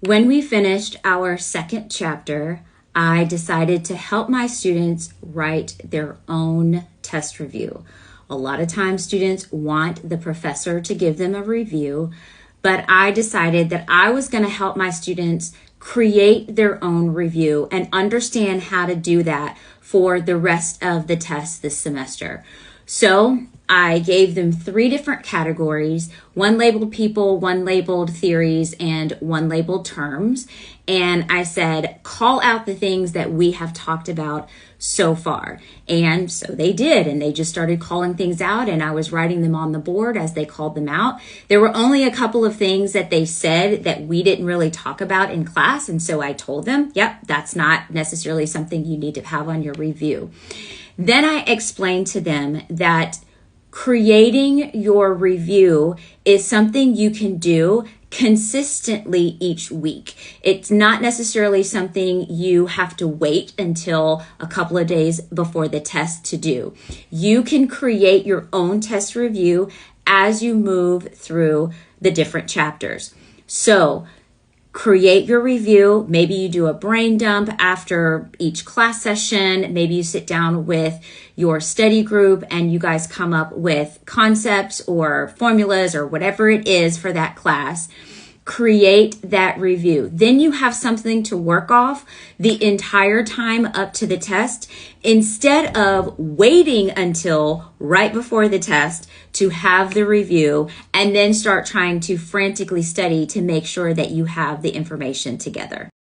When we finished our second chapter, I decided to help my students write their own test review. A lot of times students want the professor to give them a review, but I decided that I was going to help my students create their own review and understand how to do that for the rest of the test this semester. So I gave them 3 different categories, one labeled people, one labeled theories, and one labeled terms. And I said, call out the things that we have talked about so far. And so they did, and they just started calling things out, and I was writing them on the board as they called them out. There were only a couple of things that they said that we didn't really talk about in class, and so I told them, yep, that's not necessarily something you need to have on your review. Then I explained to them that creating your review is something you can do consistently each week. It's not necessarily something you have to wait until a couple of days before the test to do. You can create your own test review as you move through the different chapters. So create your review. Maybe you do a brain dump after each class session. Maybe you sit down with your study group and you guys come up with concepts or formulas or whatever it is for that class. Create that review. Then you have something to work off the entire time up to the test instead of waiting until right before the test to have the review and then start trying to frantically study to make sure that you have the information together.